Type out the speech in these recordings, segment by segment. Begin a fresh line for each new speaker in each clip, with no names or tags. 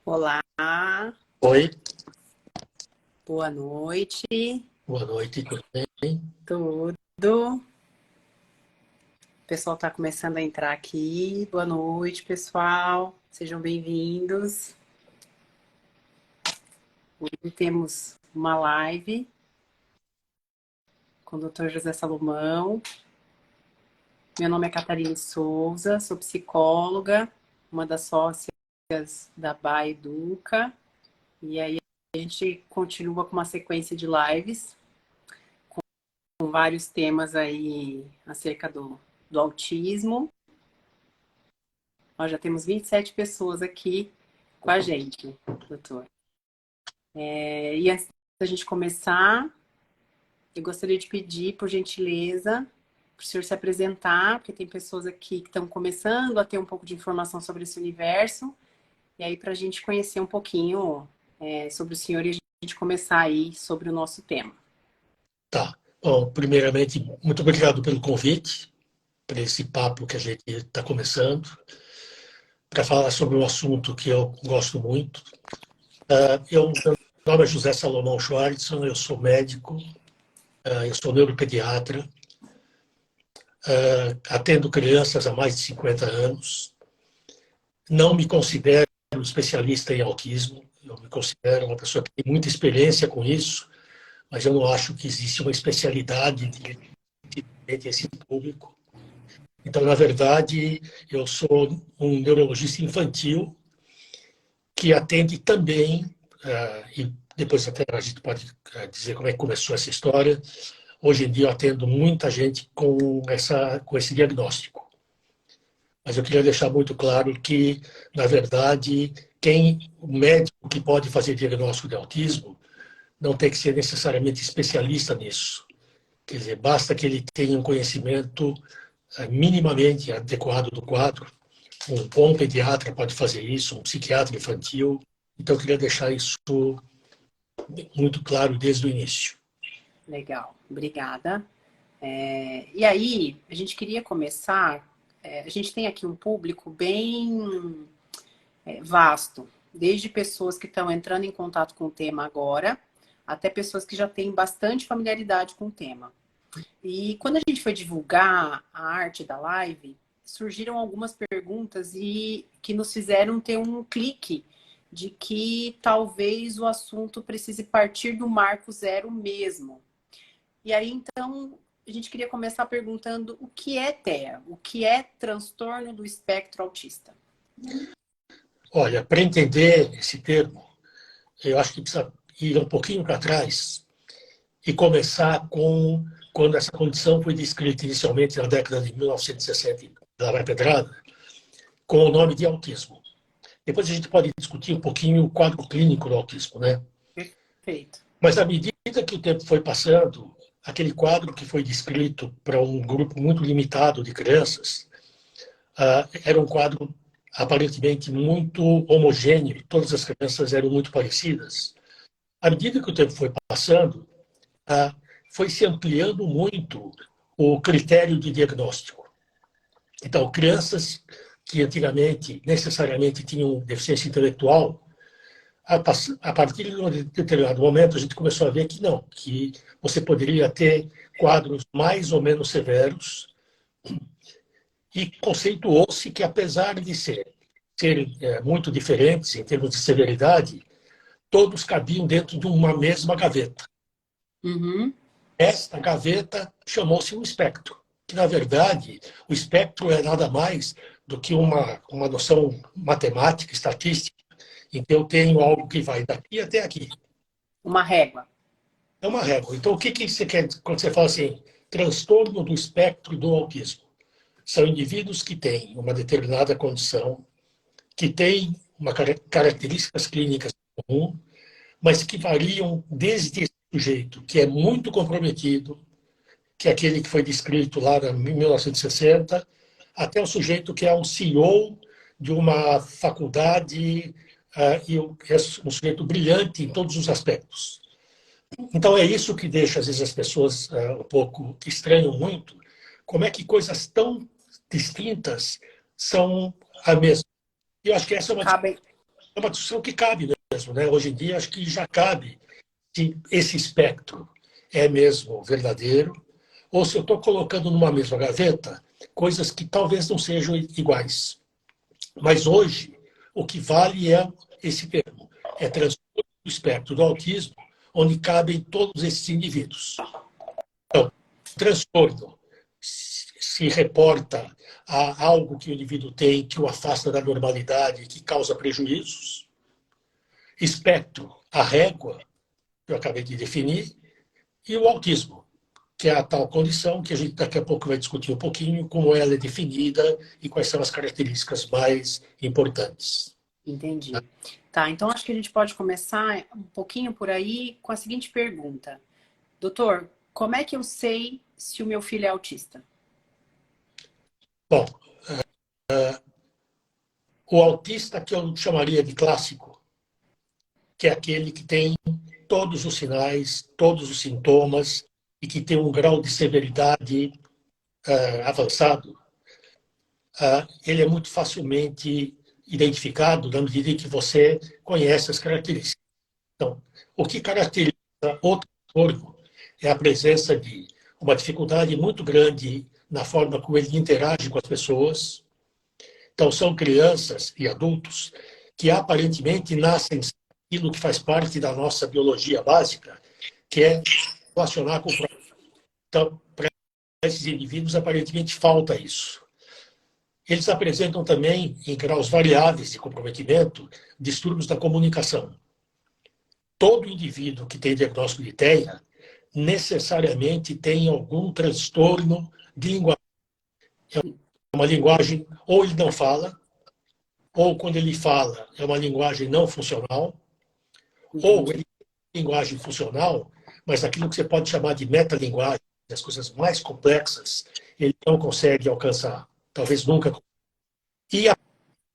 Olá,
Oi,
boa noite,
boa noite, tudo bem?
tudo. O pessoal está começando a entrar aqui. Boa noite, pessoal. Sejam bem-vindos. Hoje temos uma live com o Dr. José Salomão. Meu nome é Catarina Souza, sou psicóloga, uma das sócias da BA Educa. E aí a gente continua com uma sequência de lives com vários temas aí acerca do autismo. Nós já temos 27 pessoas aqui com a gente, doutor. E antes da gente começar, eu gostaria de pedir, por gentileza, para o senhor se apresentar, porque tem pessoas aqui que estão começando a ter um pouco de informação sobre esse universo, e aí para a gente conhecer um pouquinho sobre o senhor e a gente começar aí sobre o nosso tema.
Tá. Bom, primeiramente, muito obrigado pelo convite, para esse papo que a gente está começando, para falar sobre um assunto que eu gosto muito. Meu nome é José Salomão Schwartzson, eu sou médico, eu sou neuropediatra, atendo crianças há mais de 50 anos. Não me considero especialista em autismo, eu me considero uma pessoa que tem muita experiência com isso, mas eu não acho que existe uma especialidade de esse público. Então, na verdade, eu sou um neurologista infantil que atende também, e depois até a gente pode dizer como é que começou essa história. Hoje em dia eu atendo muita gente com esse diagnóstico. Mas eu queria deixar muito claro que, na verdade, o médico que pode fazer diagnóstico de autismo não tem que ser necessariamente especialista nisso. Quer dizer, basta que ele tenha um conhecimento minimamente adequado do quadro. Um bom pediatra pode fazer isso, um psiquiatra infantil. Então, eu queria deixar isso muito claro desde o início.
Legal, obrigada. E aí, a gente queria começar. A gente tem aqui um público bem vasto, desde pessoas que estão entrando em contato com o tema agora, até pessoas que já têm bastante familiaridade com o tema. E quando a gente foi divulgar a arte da live, surgiram algumas perguntas e que nos fizeram ter um clique de que talvez o assunto precise partir do marco zero mesmo. E aí, então, a gente queria começar perguntando o que é TEA, o que é transtorno do espectro autista.
Olha, para entender esse termo, eu acho que precisa ir um pouquinho para trás e começar com quando essa condição foi descrita inicialmente na década de 1960, lá vai pedrada, com o nome de autismo. Depois a gente pode discutir um pouquinho o quadro clínico do autismo, né?
Perfeito.
Mas à medida que o tempo foi passando, aquele quadro que foi descrito para um grupo muito limitado de crianças era um quadro aparentemente muito homogêneo, todas as crianças eram muito parecidas. À medida que o tempo foi passando, foi se ampliando muito o critério de diagnóstico. Então, crianças que antigamente necessariamente tinham deficiência intelectual, a partir de um determinado momento, a gente começou a ver que não, que você poderia ter quadros mais ou menos severos, e conceituou-se que, apesar de serem muito diferentes em termos de severidade, todos cabiam dentro de uma mesma gaveta.
Uhum.
Esta gaveta chamou-se um espectro, que, na verdade, o espectro é nada mais do que uma noção matemática, estatística, em que eu tenho algo que vai daqui até aqui.
Uma régua.
É uma régua. Então, o que você quer quando você fala assim, transtorno do espectro do autismo? São indivíduos que têm uma determinada condição, que têm características clínicas comuns, mas que variam desde esse sujeito, que é muito comprometido, que é aquele que foi descrito lá em 1960, até o sujeito que é um CEO de uma faculdade e é um sujeito brilhante em todos os aspectos. Então, é isso que deixa, às vezes, as pessoas um pouco que estranham muito, como é que coisas tão distintas são a mesma. E eu acho que essa é uma
Cabem,
é uma discussão que cabe mesmo, né? Hoje em dia, acho que já cabe se esse espectro é mesmo verdadeiro ou se eu estou colocando numa mesma gaveta coisas que talvez não sejam iguais. Mas hoje, o que vale é esse termo, é transtorno do espectro do autismo, onde cabem todos esses indivíduos. Então, transtorno se reporta a algo que o indivíduo tem que o afasta da normalidade, que causa prejuízos. Espectro, a régua, que eu acabei de definir, e o autismo, que é a tal condição que a gente daqui a pouco vai discutir um pouquinho como ela é definida e quais são as características mais importantes.
Entendi. Tá, então acho que a gente pode começar um pouquinho por aí com a seguinte pergunta. Doutor, como é que eu sei se o meu filho é autista?
Bom, o autista que eu chamaria de clássico, que é aquele que tem todos os sinais, todos os sintomas e que tem um grau de severidade avançado, ele é muito facilmente identificado na medida em que você conhece as características. Então, o que caracteriza o transtorno é a presença de uma dificuldade muito grande na forma como ele interage com as pessoas. Então, são crianças e adultos que aparentemente nascem sem aquilo que faz parte da nossa biologia básica, que é relacionar com o próximo. Então, para esses indivíduos, aparentemente falta isso. Eles apresentam também, em graus variáveis de comprometimento, distúrbios da comunicação. Todo indivíduo que tem diagnóstico de TEA necessariamente tem algum transtorno de linguagem. É uma linguagem, ou ele não fala, ou quando ele fala, é uma linguagem não funcional, ou ele tem linguagem funcional, mas aquilo que você pode chamar de metalinguagem, as coisas mais complexas, ele não consegue alcançar, talvez nunca. E a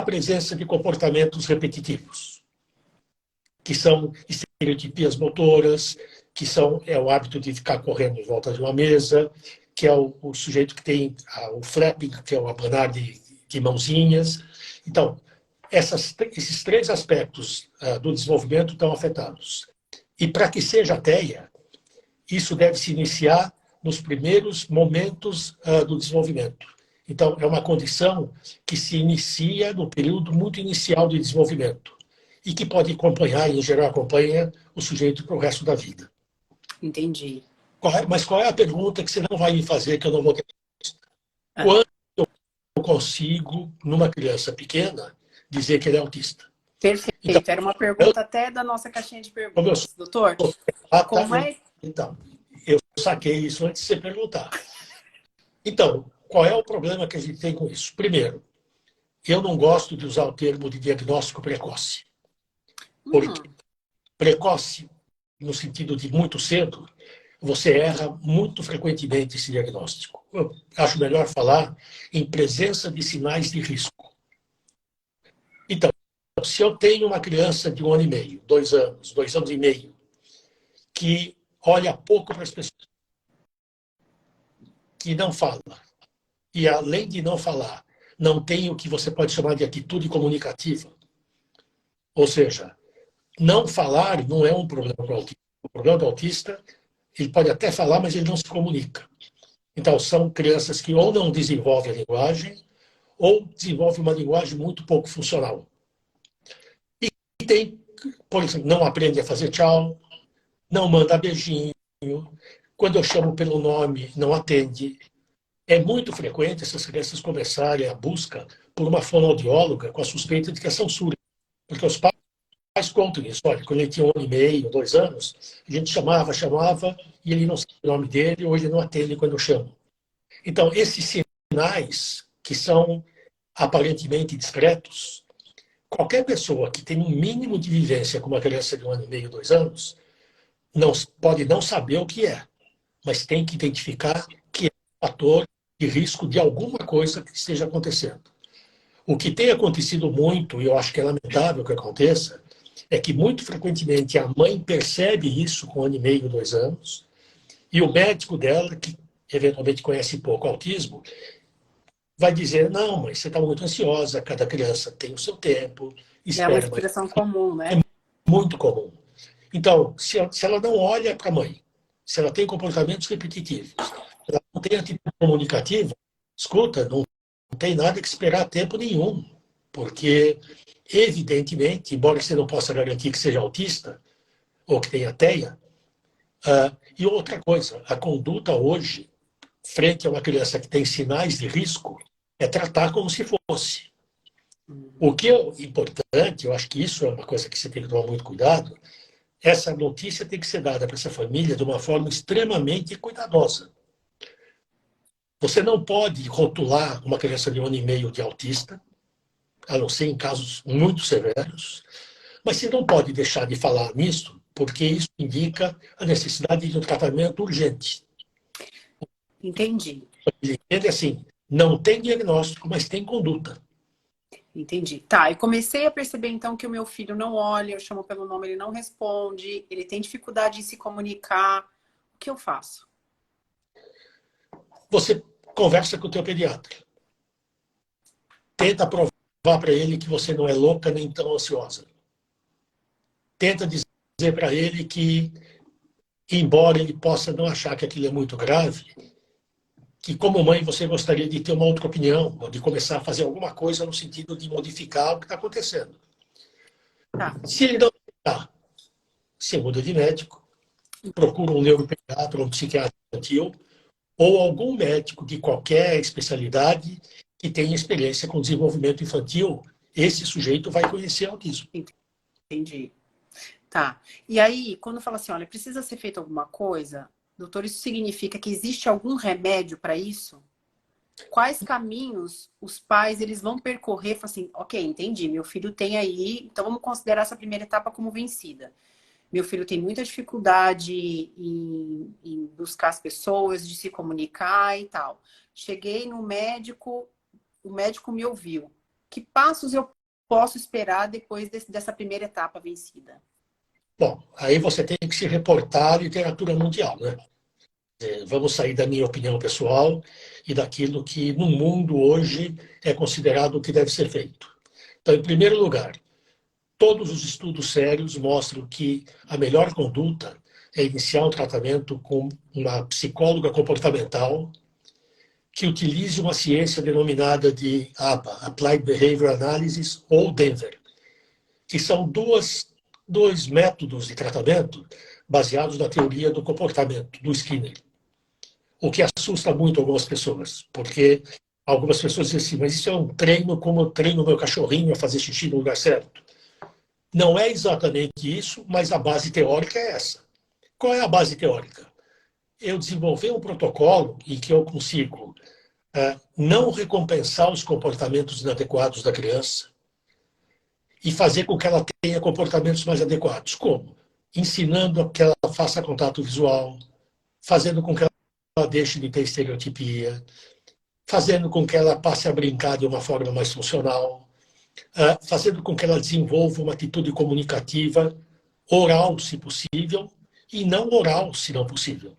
presença de comportamentos repetitivos, que são estereotipias motoras, que é o hábito de ficar correndo em volta de uma mesa, que é o sujeito que tem o flapping, que é o abanar de mãozinhas. Então, esses três aspectos do desenvolvimento estão afetados. E para que seja a TEA, isso deve se iniciar nos primeiros momentos do desenvolvimento. Então, é uma condição que se inicia no período muito inicial de desenvolvimento e que pode acompanhar, e em geral acompanha, o sujeito para o resto da vida.
Entendi.
Mas qual é a pergunta que você não vai me fazer, que eu não vou ter? Quando eu consigo, numa criança pequena, dizer que ele é autista?
Perfeito.
Então,
Era uma pergunta até da nossa caixinha de
como eu
perguntas. Doutor, como é...
Então, eu saquei isso antes de você perguntar. Então, qual é o problema que a gente tem com isso? Primeiro, eu não gosto de usar o termo de diagnóstico precoce. Porque precoce, no sentido de muito cedo, você erra muito frequentemente esse diagnóstico. Eu acho melhor falar em presença de sinais de risco. Então, se eu tenho uma criança de 1 ano e meio, 2 anos e meio, que olha pouco para as pessoas, que não fala, e além de não falar, não tem o que você pode chamar de atitude comunicativa, ou seja, não falar não é um problema para o autista. O problema do autista, ele pode até falar, mas ele não se comunica. Então, são crianças que ou não desenvolvem a linguagem, ou desenvolvem uma linguagem muito pouco funcional. E tem, por exemplo, não aprende a fazer tchau, não manda beijinho, quando eu chamo pelo nome, não atende. É muito frequente essas crianças começarem a busca por uma fonoaudióloga com a suspeita de que são surdas, porque os pais contam isso. Olha, quando ele tinha 1 ano e meio, 2 anos, a gente chamava, e ele não sabe o nome dele, hoje não atende quando eu chamo. Então, esses sinais, que são aparentemente discretos, qualquer pessoa que tem um mínimo de vivência com uma criança de 1 ano e meio, 2 anos, pode não saber o que é, mas tem que identificar que é um fator de risco de alguma coisa que esteja acontecendo. O que tem acontecido muito, e eu acho que é lamentável que aconteça, é que muito frequentemente a mãe percebe isso com 1 ano e meio, 2 anos, e o médico dela, que eventualmente conhece pouco autismo, vai dizer, não, mas você está muito ansiosa, cada criança tem o seu tempo,
É uma
espera, mas
expressão comum,
é
né?
muito comum. Então, se ela não olha para a mãe, se ela tem comportamentos repetitivos, se ela não tem atitude comunicativa, escuta, não tem nada que esperar tempo nenhum, porque, evidentemente, embora você não possa garantir que seja autista ou que tenha TEA, e outra coisa, a conduta hoje, frente a uma criança que tem sinais de risco, é tratar como se fosse. O que é importante, eu acho que isso é uma coisa que você tem que tomar muito cuidado, essa notícia tem que ser dada para essa família de uma forma extremamente cuidadosa. Você não pode rotular uma criança de 1 ano e meio de autista, a não ser em casos muito severos, mas você não pode deixar de falar nisso, porque isso indica a necessidade de um tratamento urgente.
Entendi,
Ele entende assim, não tem diagnóstico, mas tem conduta.
entendi. Tá, e comecei a perceber então que o meu filho não olha, eu chamo pelo nome, ele não responde, ele tem dificuldade em se comunicar. O que eu faço?
Você conversa com o teu pediatra. Tenta provar para ele que você não é louca nem tão ansiosa. Tenta dizer para ele que, embora ele possa não achar que aquilo é muito grave, que como mãe você gostaria de ter uma outra opinião, ou de começar a fazer alguma coisa no sentido de modificar o que está acontecendo.
Tá,
Se ele não aceitar, você muda de médico, procura um neuropediatra, um psiquiatra infantil, ou algum médico de qualquer especialidade que tenha experiência com desenvolvimento infantil. Esse sujeito vai conhecer autismo.
entendi. Tá. E aí, quando fala assim, olha, precisa ser feito alguma coisa, doutor, isso significa que existe algum remédio para isso? Quais caminhos os pais eles vão percorrer? Falam assim, ok, entendi, meu filho tem aí, então vamos considerar essa primeira etapa como vencida. Meu filho tem muita dificuldade em buscar as pessoas, de se comunicar e tal. Cheguei no médico, o médico me ouviu. Que passos eu posso esperar depois dessa primeira etapa vencida?
Bom, aí você tem que se reportar à literatura mundial, né? Vamos sair da minha opinião pessoal e daquilo que no mundo hoje é considerado o que deve ser feito. Então, em primeiro lugar, todos os estudos sérios mostram que a melhor conduta é iniciar um tratamento com uma psicóloga comportamental que utilize uma ciência denominada de ABA, Applied Behavior Analysis, ou Denver, que são dois métodos de tratamento baseados na teoria do comportamento, do Skinner. O que assusta muito algumas pessoas, porque algumas pessoas dizem assim, mas isso é um treino como eu treino meu cachorrinho a fazer xixi no lugar certo. Não é exatamente isso, mas a base teórica é essa. Qual é a base teórica? Eu desenvolver um protocolo em que eu consigo não recompensar os comportamentos inadequados da criança e fazer com que ela tenha comportamentos mais adequados. Como? Ensinando que ela faça contato visual, fazendo com que ela deixe de ter estereotipia, fazendo com que ela passe a brincar de uma forma mais funcional, fazendo com que ela desenvolva uma atitude comunicativa, oral, se possível, e não oral, se não possível.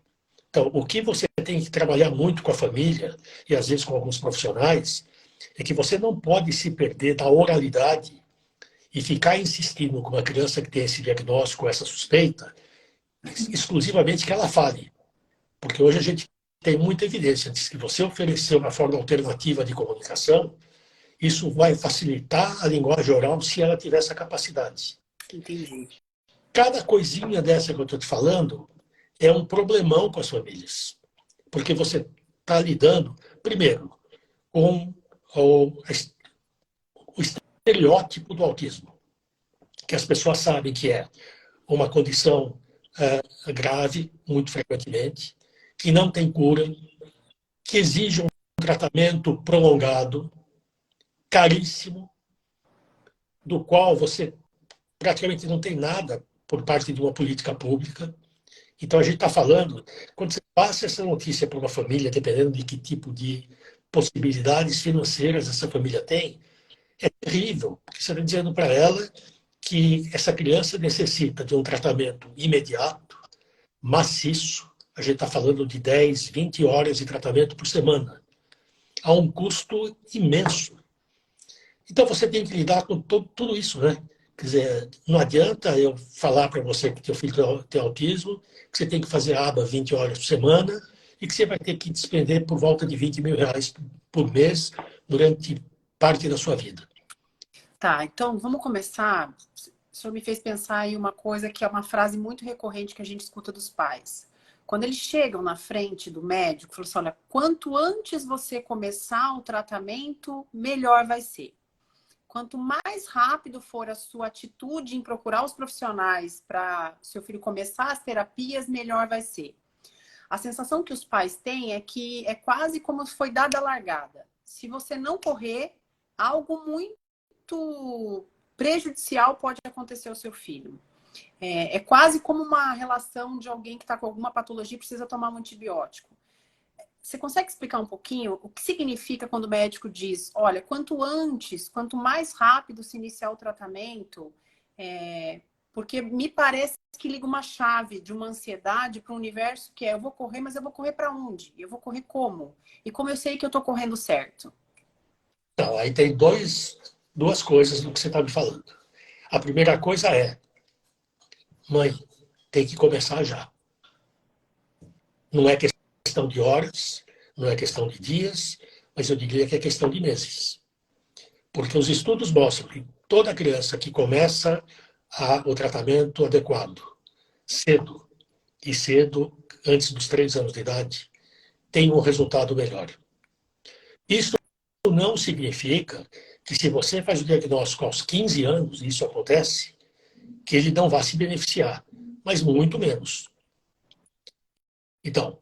Então, o que você tem que trabalhar muito com a família, e às vezes com alguns profissionais, é que você não pode se perder da oralidade e ficar insistindo com uma criança que tem esse diagnóstico, essa suspeita, exclusivamente que ela fale. Porque hoje a gente tem muita evidência de que se você oferecer uma forma alternativa de comunicação, isso vai facilitar a linguagem oral se ela tiver essa capacidade.
Entendi.
Cada coisinha dessa que eu estou te falando é um problemão com as famílias. Porque você está lidando, primeiro, com o estereótipo do autismo, que as pessoas sabem que é uma condição grave, muito frequentemente, que não tem cura, que exige um tratamento prolongado, caríssimo, do qual você praticamente não tem nada por parte de uma política pública. Então, a gente está falando, quando você passa essa notícia para uma família, dependendo de que tipo de possibilidades financeiras essa família tem, é terrível, porque você está dizendo para ela que essa criança necessita de um tratamento imediato, maciço, a gente está falando de 10, 20 horas de tratamento por semana, a um custo imenso. Então você tem que lidar com tudo isso, né? Quer dizer, não adianta eu falar para você que teu filho tem autismo, que você tem que fazer aba 20 horas por semana e que você vai ter que despender por volta de 20 mil reais por mês durante parte da sua vida.
Tá, então vamos começar. O senhor me fez pensar em uma coisa que é uma frase muito recorrente que a gente escuta dos pais. Quando eles chegam na frente do médico, falam assim, olha, quanto antes você começar o tratamento, melhor vai ser. Quanto mais rápido for a sua atitude em procurar os profissionais para seu filho começar as terapias, melhor vai ser. A sensação que os pais têm é que é quase como se foi dada a largada. Se você não correr, algo muito prejudicial pode acontecer ao seu filho. É quase como uma relação de alguém que está com alguma patologia e precisa tomar um antibiótico. Você consegue explicar um pouquinho o que significa quando o médico diz, olha, quanto antes, quanto mais rápido se iniciar o tratamento, porque me parece que liga uma chave de uma ansiedade para um universo que é, eu vou correr, mas eu vou correr para onde? Eu vou correr como? E como eu sei que eu estou correndo certo?
Então, aí tem duas coisas do que você está me falando. A primeira coisa é, mãe, tem que começar já. Não é questão de horas, não é questão de dias, mas eu diria que é questão de meses. Porque os estudos mostram que toda criança que começa o tratamento adequado, cedo, e cedo, antes dos 3 anos de idade, tem um resultado melhor. Isso não significa que se você faz o diagnóstico aos 15 anos, e isso acontece, que ele não vá se beneficiar, mas muito menos. Então,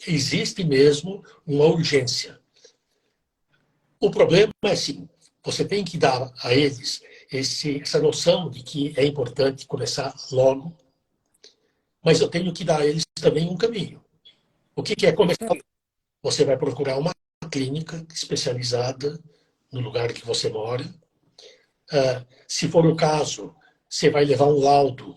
existe mesmo uma urgência. O problema é assim, você tem que dar a eles essa noção de que é importante começar logo, mas eu tenho que dar a eles também um caminho. O que é começar? Você vai procurar uma clínica especializada no lugar que você mora. Se for o caso, você vai levar um laudo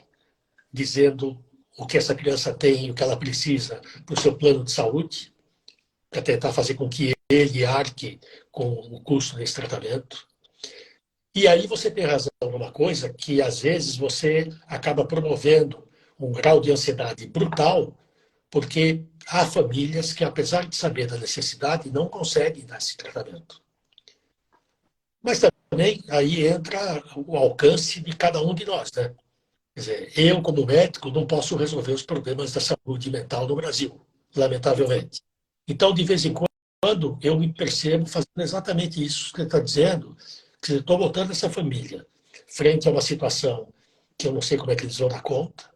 dizendo o que essa criança tem e o que ela precisa para o seu plano de saúde, para tentar fazer com que ele arque com o custo desse tratamento. E aí você tem razão numa coisa que, às vezes, você acaba promovendo um grau de ansiedade brutal, porque há famílias que, apesar de saber da necessidade, não conseguem dar esse tratamento. Mas também aí entra o alcance de cada um de nós, né? Quer dizer, eu, como médico, não posso resolver os problemas da saúde mental no Brasil, lamentavelmente. Então, de vez em quando, eu me percebo fazendo exatamente isso que você está dizendo, que estou botando essa família frente a uma situação que eu não sei como é que eles vão dar conta,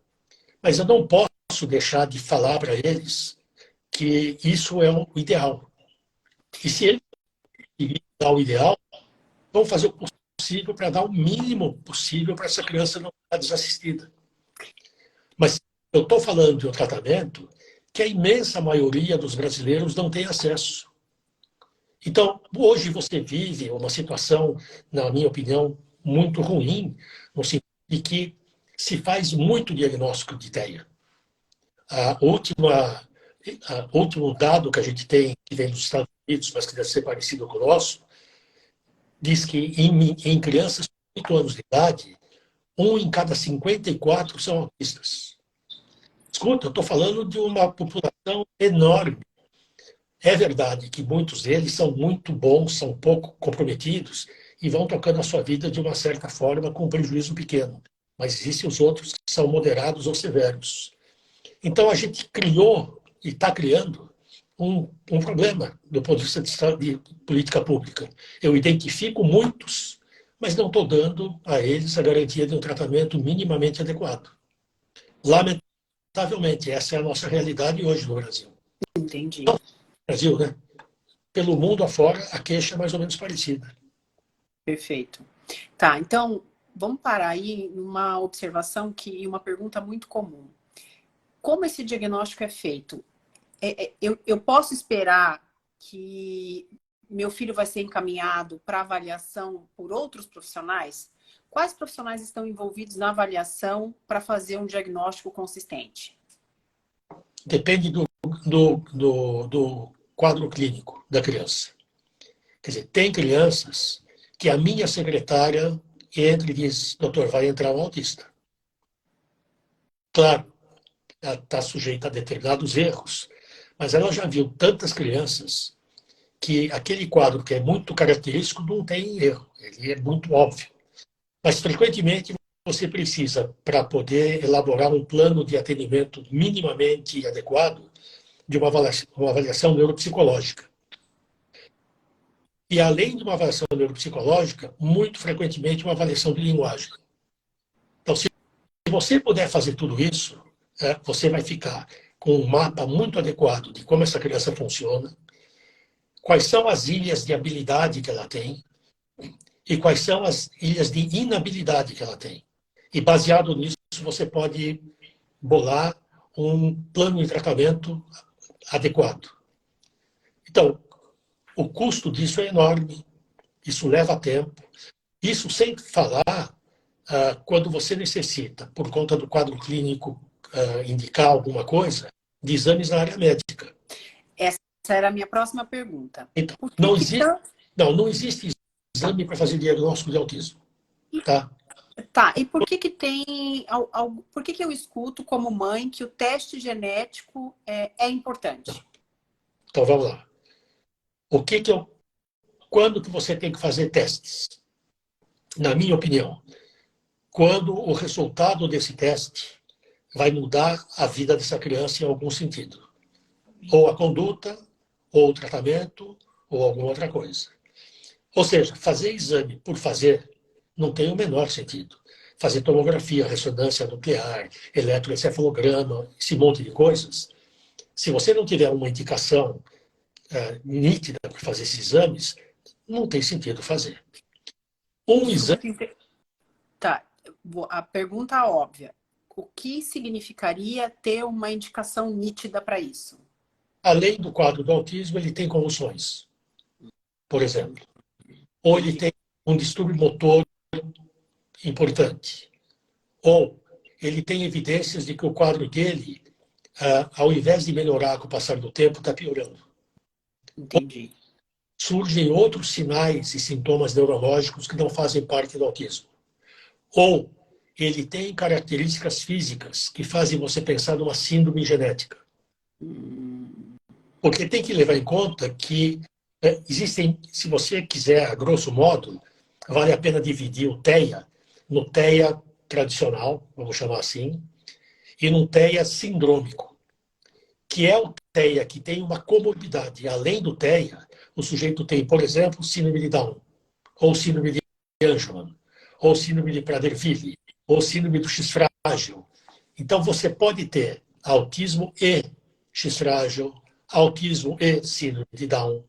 mas eu não posso deixar de falar para eles que isso é o ideal. E se eles dar o ideal, vão fazer o possível para dar o mínimo possível para essa criança não ficar desassistida. Mas eu estou falando de um tratamento que a imensa maioria dos brasileiros não tem acesso. Então, hoje você vive uma situação, na minha opinião, muito ruim, no sentido de que se faz muito diagnóstico de ideia. O último dado que a gente tem, que vem dos Estados Unidos, mas que deve ser parecido com o nosso, diz que em crianças de 8 anos de idade, 1 em cada 54 são autistas. Escuta, eu estou falando de uma população enorme. É verdade que muitos deles são muito bons, são pouco comprometidos e vão tocando a sua vida de uma certa forma com um prejuízo pequeno. Mas existem os outros que são moderados ou severos. Então a gente criou e está criando um problema do ponto de vista de política pública. Eu identifico muitos, mas não estou dando a eles a garantia de um tratamento minimamente adequado. Lamentavelmente, essa é a nossa realidade hoje no Brasil.
Entendi.
Não, no Brasil, né? Pelo mundo afora, a queixa é mais ou menos parecida.
Perfeito. Tá, então vamos parar aí numa observação e uma pergunta muito comum. Como esse diagnóstico é feito? Eu posso esperar que meu filho vai ser encaminhado para avaliação por outros profissionais? Quais profissionais estão envolvidos na avaliação para fazer um diagnóstico consistente?
Depende do quadro clínico da criança. Quer dizer, tem crianças que a minha secretária entre e diz, doutor, vai entrar um autista. Claro, ela está sujeita a determinados erros, mas ela já viu tantas crianças que aquele quadro que é muito característico não tem erro, ele é muito óbvio. Mas, frequentemente, você precisa, para poder elaborar um plano de atendimento minimamente adequado, de uma avaliação neuropsicológica. E, além de uma avaliação neuropsicológica, muito frequentemente uma avaliação de linguagem. Então, se você puder fazer tudo isso, você vai ficar com um mapa muito adequado de como essa criança funciona, quais são as ilhas de habilidade que ela tem e quais são as ilhas de inabilidade que ela tem. E, baseado nisso, você pode bolar um plano de tratamento adequado. Então, o custo disso é enorme, isso leva tempo. Isso sem falar quando você necessita, por conta do quadro clínico, indicar alguma coisa, de exames na área médica.
Essa era a minha próxima pergunta.
Então,
Por que
não existe exame para fazer diagnóstico de autismo. Tá?
Tá, e por que que tem... Por que que eu escuto como mãe que o teste genético é importante?
Então, vamos lá. Quando que você tem que fazer testes? Na minha opinião, quando o resultado desse teste vai mudar a vida dessa criança em algum sentido. Ou a conduta, ou o tratamento, ou alguma outra coisa. Ou seja, fazer exame por fazer não tem o menor sentido. Fazer tomografia, ressonância nuclear, eletroencefalograma, esse monte de coisas. Se você não tiver uma indicação nítida para fazer esses exames, não tem sentido fazer. Um exame...
Tá, a pergunta óbvia. O que significaria ter uma indicação nítida para isso?
Além do quadro do autismo, ele tem convulsões, por exemplo. Ou ele tem um distúrbio motor importante. Ou ele tem evidências de que o quadro dele, ao invés de melhorar com o passar do tempo, está piorando.
Entendi.
Surgem outros sinais e sintomas neurológicos que não fazem parte do autismo. Ou ele tem características físicas que fazem você pensar numa síndrome genética. Porque tem que levar em conta que existem, se você quiser, a grosso modo, vale a pena dividir o TEA no TEA tradicional, vamos chamar assim, e no TEA sindrômico, que é o TEA que tem uma comorbidade. Além do TEA, o sujeito tem, por exemplo, síndrome de Down, ou síndrome de Angelman, ou síndrome de Prader-Willi, ou síndrome do X frágil. Então, você pode ter autismo e X frágil, autismo e síndrome de Down.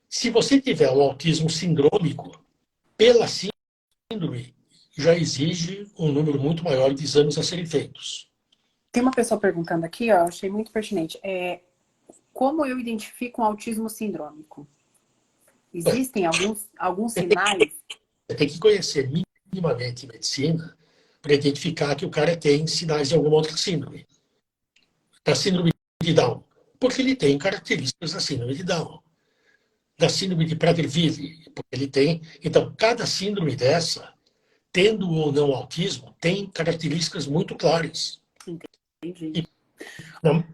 Se você tiver um autismo sindrômico, pela síndrome, já exige um número muito maior de exames a serem feitos.
Tem uma pessoa perguntando aqui, ó, achei muito pertinente. Como eu identifico um autismo sindrômico? Existem alguns sinais?
Você tem que conhecer minimamente medicina para identificar que o cara tem sinais de alguma outra síndrome. Da síndrome de Down, porque ele tem características da síndrome de Down. Da síndrome de Prader-Willi, porque ele tem... Então, cada síndrome dessa, tendo ou não autismo, tem características muito claras.
Entendi.
Não,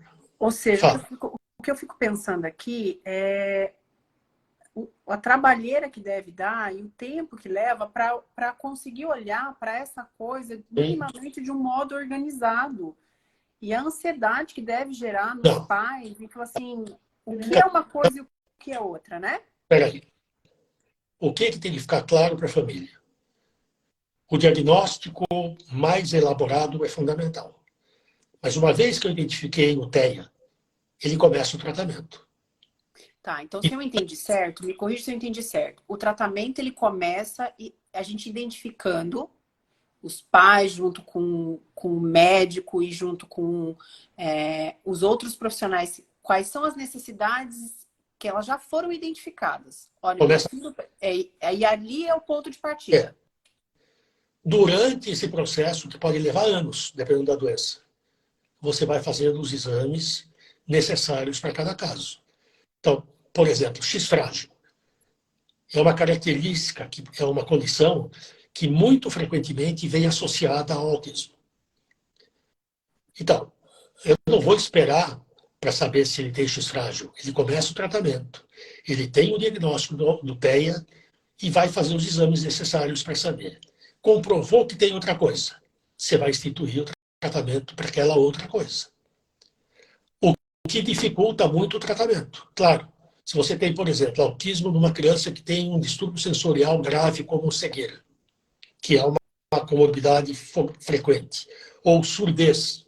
Ou seja, o que eu fico pensando aqui é a trabalheira que deve dar e o tempo que leva para conseguir olhar para essa coisa minimamente de um modo organizado. E a ansiedade que deve gerar nos pais, e falar assim, o que é uma coisa e o que é outra, né?
Espera aí. O que tem que ficar claro para a família? O diagnóstico mais elaborado é fundamental. Mas uma vez que eu identifiquei o TEA, ele começa o tratamento.
Tá, então se eu entendi certo, me corrija se eu entendi certo. O tratamento, ele começa e a gente identificando os pais junto com o médico e junto com os outros profissionais, quais são as necessidades que elas já foram identificadas. Olha,
Começa...
e ali é o ponto de partida.
Durante esse processo, que pode levar anos, dependendo da doença, você vai fazendo os exames necessários para cada caso. Então, por exemplo, X frágil. é uma característica, que é uma condição que muito frequentemente vem associada ao autismo. Então, eu não vou esperar para saber se ele tem X frágil. Ele começa o tratamento. Ele tem o diagnóstico do TEA e vai fazer os exames necessários para saber. Comprovou que tem outra coisa. Você vai instituir o tratamento para aquela outra coisa. O que dificulta muito o tratamento. Claro, se você tem, por exemplo, autismo numa criança que tem um distúrbio sensorial grave como cegueira, que é uma comorbidade frequente, ou surdez,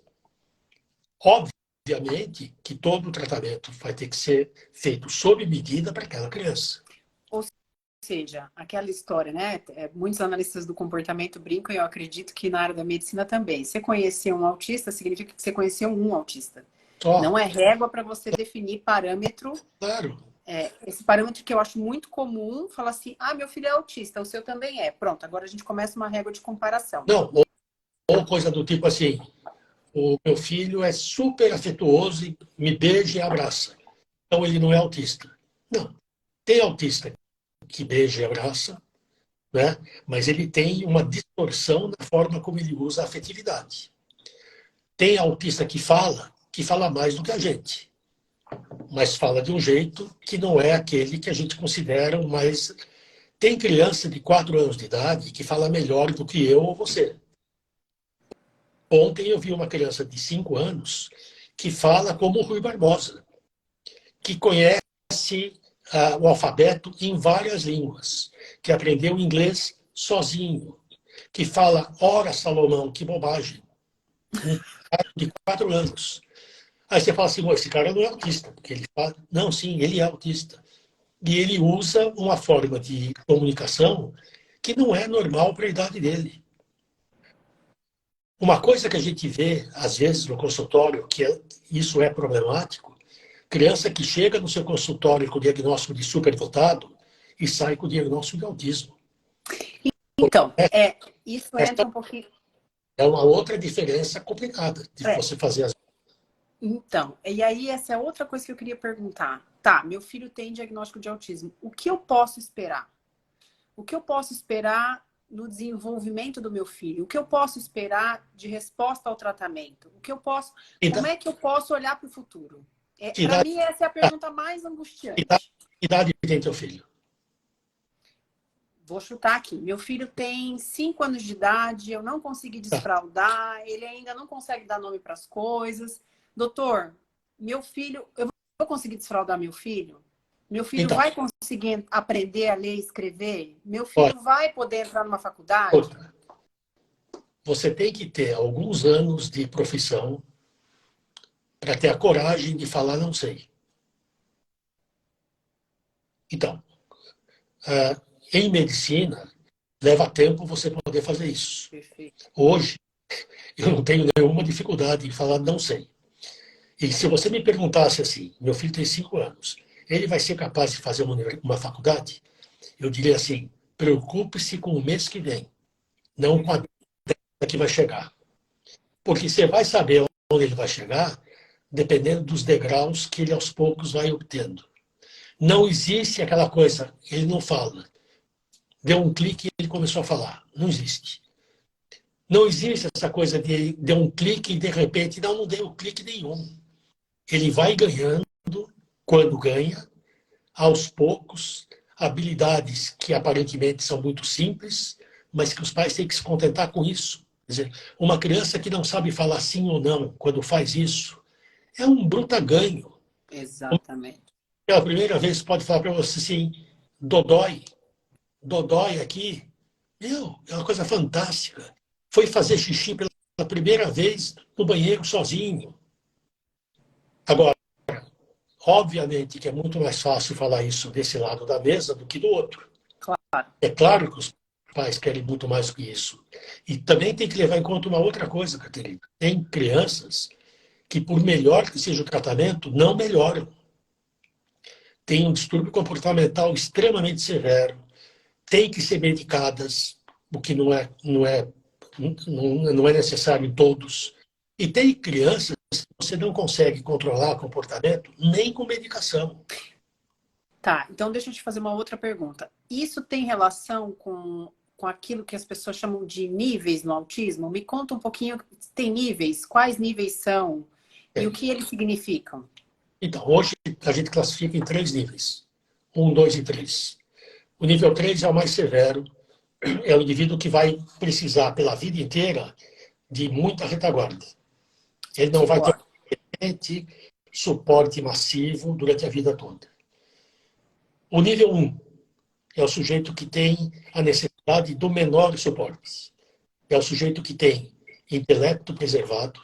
obviamente que todo o tratamento vai ter que ser feito sob medida para aquela criança.
Ou seja, aquela história, né? Muitos analistas do comportamento brincam, e eu acredito que na área da medicina também. Você conhecer um autista significa que você conheceu um autista. Não é régua para você definir parâmetro.
Claro.
Esse parâmetro que eu acho muito comum, fala assim, meu filho é autista, o seu também é. Pronto, agora a gente começa uma régua de comparação.
Não, ou coisa do tipo assim, o meu filho é super afetuoso e me beija e abraça. Então ele não é autista. Não. Tem autista que beija e abraça, né? Mas ele tem uma distorção na forma como ele usa a afetividade. Tem autista que fala mais do que a gente, mas fala de um jeito que não é aquele que a gente considera o mais... Tem criança de 4 anos de idade que fala melhor do que eu ou você. Ontem eu vi uma criança de 5 anos que fala como o Rui Barbosa, que conhece o alfabeto em várias línguas, que aprendeu inglês sozinho, que fala, ora Salomão, que bobagem, um cara de 4 anos. Aí você fala assim, esse cara não é autista, porque ele fala, não, sim, ele é autista. E ele usa uma forma de comunicação que não é normal para a idade dele. Uma coisa que a gente vê, às vezes, no consultório, isso é problemático, criança que chega no seu consultório com o diagnóstico de superdotado e sai com o diagnóstico de autismo.
Então, isso entra um pouquinho...
É uma outra diferença complicada de você fazer as...
Então, e aí essa é outra coisa que eu queria perguntar. Tá, meu filho tem diagnóstico de autismo. O que eu posso esperar? O que eu posso esperar no desenvolvimento do meu filho? O que eu posso esperar de resposta ao tratamento? O que eu posso... Como é que eu posso olhar para o futuro? Para mim, essa é a pergunta mais angustiante.
Que idade tem teu filho?
Vou chutar aqui. Meu filho tem 5 anos de idade, eu não consegui desfraldar, ele ainda não consegue dar nome para as coisas. Doutor, meu filho, eu vou conseguir desfraldar meu filho? Meu filho
Então,
vai conseguir aprender a ler e escrever? Meu filho vai poder entrar numa faculdade?
Você tem que ter alguns anos de profissão para ter a coragem de falar não sei. Então, em medicina, leva tempo você poder fazer isso.
Perfeito.
Hoje, eu não tenho nenhuma dificuldade em falar não sei. E se você me perguntasse assim, meu filho tem 5 anos, ele vai ser capaz de fazer uma faculdade? Eu diria assim, preocupe-se com o mês que vem, não com a data que vai chegar. Porque você vai saber onde ele vai chegar dependendo dos degraus que ele aos poucos vai obtendo. Não existe aquela coisa, ele não fala. Deu um clique e ele começou a falar. Não existe. Não existe essa coisa de deu um clique e de repente, não deu clique nenhum. Ele vai ganhando, quando ganha, aos poucos, habilidades que aparentemente são muito simples, mas que os pais têm que se contentar com isso. Quer dizer, uma criança que não sabe falar sim ou não quando faz isso, é um bruta ganho.
Exatamente.
Pela primeira vez pode falar para você assim, dodói aqui. Meu, é uma coisa fantástica. Foi fazer xixi pela primeira vez no banheiro sozinho. Agora, obviamente que é muito mais fácil falar isso desse lado da mesa do que do outro.
Claro.
É claro que os pais querem muito mais do que isso. E também tem que levar em conta uma outra coisa, Caterina. Tem crianças que, por melhor que seja o tratamento, não melhoram. Tem um distúrbio comportamental extremamente severo, tem que ser medicadas, o que não é necessário em todos. E tem crianças que você não consegue controlar o comportamento nem com medicação.
Tá, então deixa eu te fazer uma outra pergunta. Isso tem relação com aquilo que as pessoas chamam de níveis no autismo? Me conta um pouquinho, tem níveis? Quais níveis são? E o que eles significam?
Então, hoje a gente classifica em 3 níveis. 1, 2 e 3. O nível 3 é o mais severo. É o indivíduo que vai precisar, pela vida inteira, de muita retaguarda. Ele não vai
Tipo,
ter suporte massivo durante a vida toda. O nível 1 é o sujeito que tem a necessidade do menor suporte. É o sujeito que tem intelecto preservado,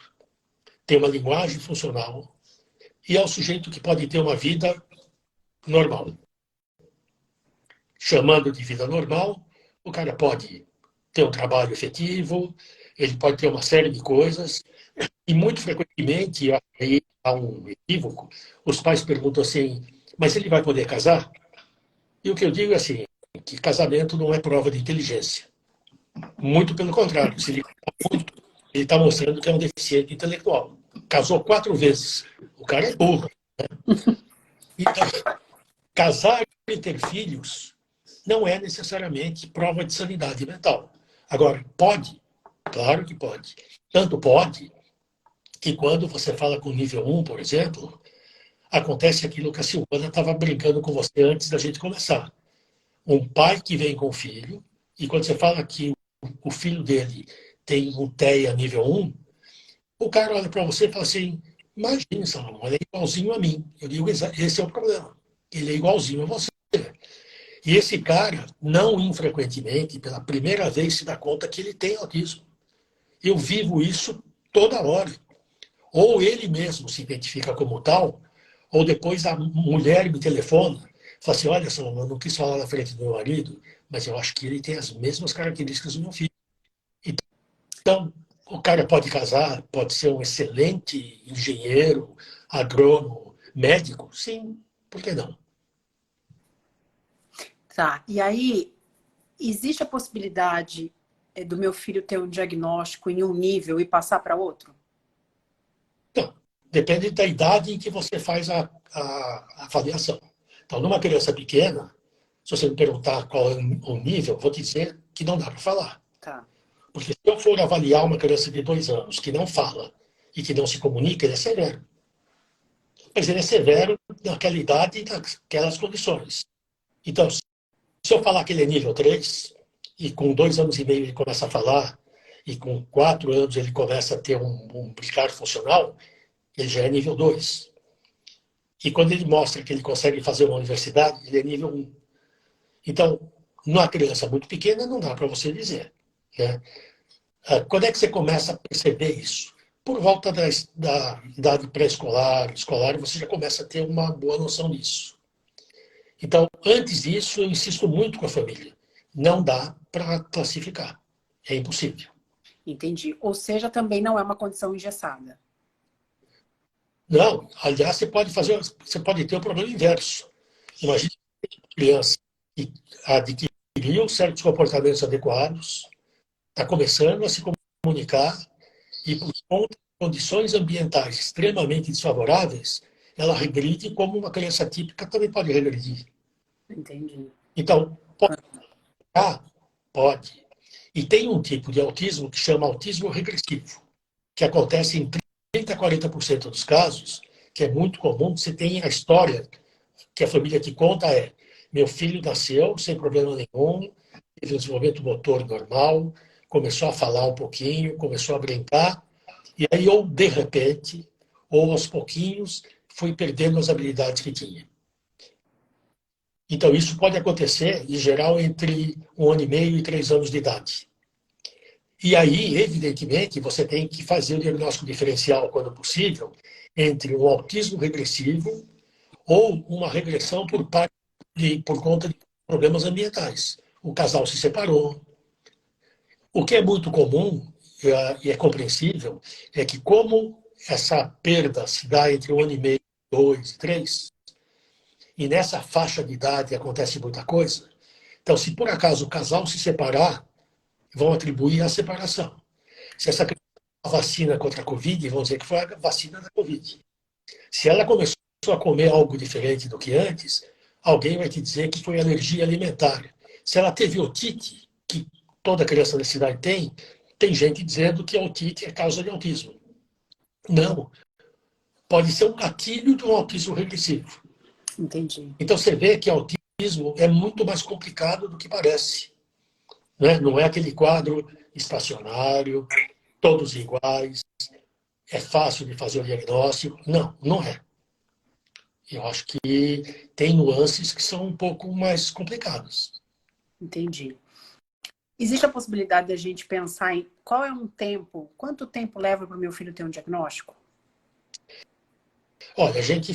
tem uma linguagem funcional e é o sujeito que pode ter uma vida normal. Chamando de vida normal, o cara pode ter um trabalho efetivo, ele pode ter uma série de coisas, e muito frequentemente, aí há um equívoco, os pais perguntam assim, mas ele vai poder casar? E o que eu digo é assim, que casamento não é prova de inteligência. Muito pelo contrário, se ele está mostrando que é um deficiente intelectual. Casou 4 vezes. O cara é burro. Então, casar e ter filhos não é necessariamente prova de sanidade mental. Agora, pode? Claro que pode. Tanto pode que quando você fala com nível 1, por exemplo, acontece aquilo que a Silvana estava brincando com você antes da gente começar. Um pai que vem com o filho, e quando você fala que o filho dele tem um TEA nível 1, o cara olha para você e fala assim, imagina, Salomão, ele é igualzinho a mim. Eu digo, esse é o problema. Ele é igualzinho a você. E esse cara, não infrequentemente, pela primeira vez, se dá conta que ele tem autismo. Eu vivo isso toda hora. Ou ele mesmo se identifica como tal, ou depois a mulher me telefona, fala assim, olha, Salomão, eu não quis falar na frente do meu marido, mas eu acho que ele tem as mesmas características do meu filho. Então, o cara pode casar, pode ser um excelente engenheiro, agrônomo, médico, sim, por que não?
tá. E aí, existe a possibilidade do meu filho ter um diagnóstico em um nível e passar para outro?
Então, depende da idade em que você faz a avaliação. Então, numa criança pequena, se você me perguntar qual é o nível, vou dizer que não dá para falar.
Tá.
Porque se eu for avaliar uma criança de 2 anos que não fala e que não se comunica, ele é severo. Mas ele é severo naquela idade e naquelas condições. Então, se eu falar que ele é nível 3 e com 2 anos e meio ele começa a falar, e com 4 anos ele começa a ter um brincar funcional, ele já é nível 2. E quando ele mostra que ele consegue fazer uma universidade, ele é nível 1. Então, numa criança muito pequena, não dá para você dizer. Né? Quando é que você começa a perceber isso? Por volta da idade pré-escolar, escolar, você já começa a ter uma boa noção disso. Então, antes disso, eu insisto muito com a família. Não dá para classificar. É impossível.
Entendi. Ou seja, também não é uma condição engessada.
Não, aliás, você pode ter o problema inverso. Imagina uma criança que adquiriu certos comportamentos adequados, está começando a se comunicar e, por conta de condições ambientais extremamente desfavoráveis, ela regride como uma criança típica também pode regredir.
Entendi.
Então, pode, pode. E tem um tipo de autismo que chama autismo regressivo, que acontece em 30 a 40% dos casos, que é muito comum. Você tem a história que a família te conta meu filho nasceu sem problema nenhum, teve um desenvolvimento motor normal, começou a falar um pouquinho, começou a brincar, e aí ou de repente, ou aos pouquinhos, foi perdendo as habilidades que tinha. Então isso pode acontecer, em geral, entre 1 ano e meio e 3 anos de idade. E aí, evidentemente, você tem que fazer o diagnóstico diferencial, quando possível, entre um autismo regressivo ou uma regressão por conta de problemas ambientais. O casal se separou. O que é muito comum e é compreensível é que, como essa perda se dá entre 1 ano e meio, 2, 3, e nessa faixa de idade acontece muita coisa, então, se por acaso o casal se separar, vão atribuir a separação. Se essa criança a vacina contra a Covid, vão dizer que foi a vacina da Covid. Se ela começou a comer algo diferente do que antes, alguém vai te dizer que foi alergia alimentar. Se ela teve otite, que toda criança da cidade tem gente dizendo que a otite é causa de autismo. Não. Pode ser um gatilho de um autismo regressivo.
Entendi.
Então você vê que autismo é muito mais complicado do que parece. Né? Não é aquele quadro estacionário, todos iguais, é fácil de fazer o diagnóstico. Não, não é. Eu acho que tem nuances que são um pouco mais complicadas.
Entendi. Existe a possibilidade da gente pensar em qual é um tempo, quanto tempo leva para o meu filho ter um diagnóstico?
Olha, a gente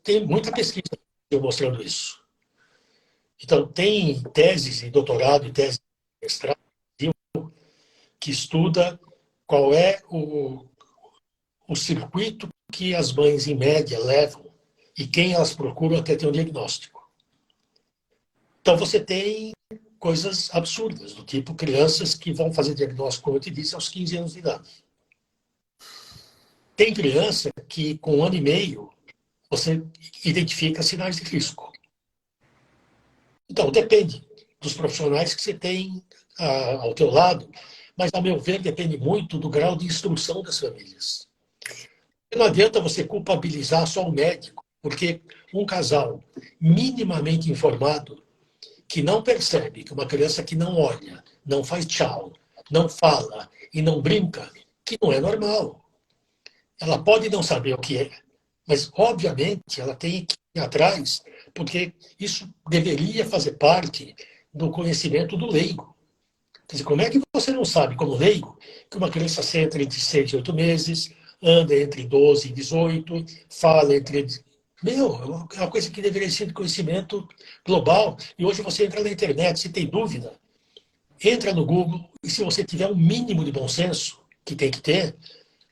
tem muita pesquisa mostrando isso. Então, tem teses de doutorado e teses de mestrado que estuda qual é o circuito que as mães, em média, levam e quem elas procuram até ter um diagnóstico. Então, você tem coisas absurdas, do tipo crianças que vão fazer diagnóstico, como eu te disse, aos 15 anos de idade. Tem criança que, com 1 ano e meio, você identifica sinais de risco. Então, depende dos profissionais que você tem ao teu lado, mas, a meu ver, depende muito do grau de instrução das famílias. Não adianta você culpabilizar só o médico, porque um casal minimamente informado, que não percebe que uma criança que não olha, não faz tchau, não fala e não brinca, que não é normal. Ela pode não saber o que é, mas, obviamente, ela tem que ir atrás, porque isso deveria fazer parte do conhecimento do leigo. Quer dizer, como é que você não sabe, como leigo, que uma criança senta entre 6 e 8 meses, anda entre 12 e 18, fala entre... Meu, é uma coisa que deveria ser de conhecimento global. E hoje você entra na internet, se tem dúvida, entra no Google, e se você tiver um mínimo de bom senso, que tem que ter,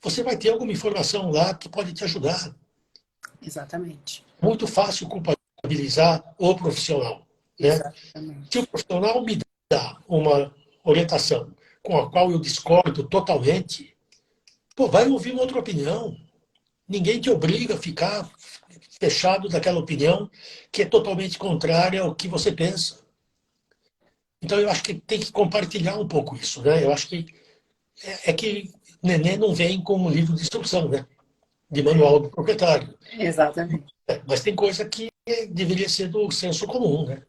você vai ter alguma informação lá que pode te ajudar.
Exatamente.
Muito fácil culpabilizar o profissional. Né? Se o
Exatamente.
profissional me dá uma orientação com a qual eu discordo totalmente, pô, vai ouvir uma outra opinião. Ninguém te obriga a ficar fechado daquela opinião que é totalmente contrária ao que você pensa. Então, eu acho que tem que compartilhar um pouco isso. Né? Eu acho que é que neném não vem com um livro de instrução, né? De manual do proprietário.
Exatamente.
Mas tem coisa que deveria ser do senso comum, né?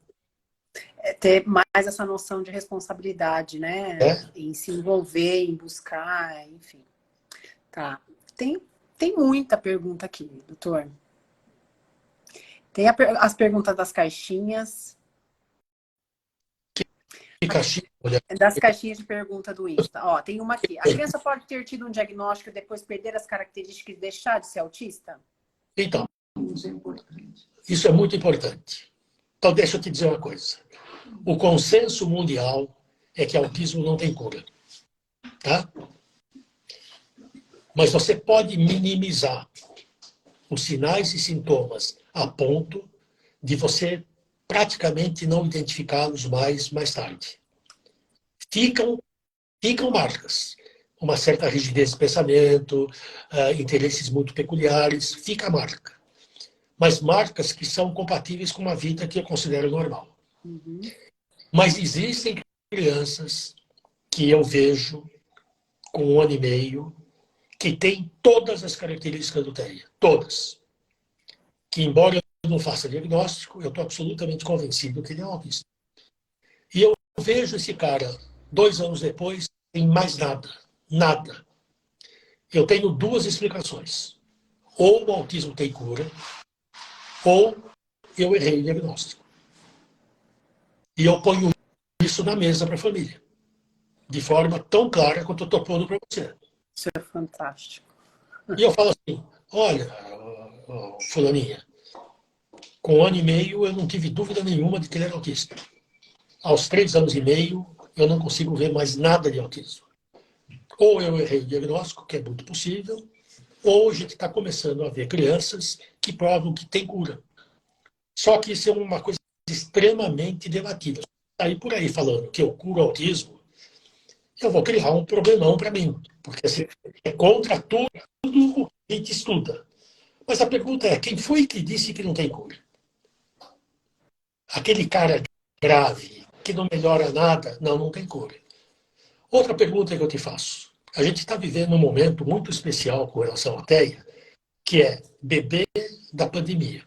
É ter mais essa noção de responsabilidade, né?
É?
Em se envolver, em buscar, enfim. Tá. Tem, tem muita pergunta aqui, doutor. Tem as perguntas das caixinhas.
Fica chique, olha.
Das caixinhas de pergunta do Insta. Ó, tem uma aqui. A criança pode ter tido um diagnóstico e depois perder as características e deixar de ser autista?
Então, isso é muito importante. Então, deixa eu te dizer uma coisa. O consenso mundial é que autismo não tem cura. Tá? Mas você pode minimizar os sinais e sintomas a ponto de você praticamente não identificá-los mais tarde. Ficam, ficam marcas. Uma certa rigidez de pensamento, interesses muito peculiares, fica a marca. Mas marcas que são compatíveis com uma vida que eu considero normal.
Uhum.
Mas existem crianças que eu vejo com 1 ano e meio que têm todas as características do TEA. Todas. Que, embora eu não faça diagnóstico, eu estou absolutamente convencido que ele é autista. E eu vejo esse cara, 2 anos depois, sem mais nada. Nada. Eu tenho duas explicações. Ou o autismo tem cura, ou eu errei o diagnóstico. E eu ponho isso na mesa para a família. De forma tão clara quanto eu estou pondo para você.
Isso é fantástico.
E eu falo assim, olha, fulaninha, com 1 ano e meio eu não tive dúvida nenhuma de que ele era autista. Aos 3 anos e meio eu não consigo ver mais nada de autismo. Ou eu errei o diagnóstico, que é muito possível, ou a gente está começando a ver crianças que provam que tem cura. Só que isso é uma coisa extremamente debatível. Sair por aí falando que eu curo o autismo, eu vou criar um problemão para mim, porque assim, é contra tudo o que a gente estuda. Mas a pergunta é, quem foi que disse que não tem cura? aquele cara grave, que não melhora nada, não tem cura. Outra pergunta que eu te faço. A gente está vivendo um momento muito especial com relação à TEA, que é bebê da pandemia.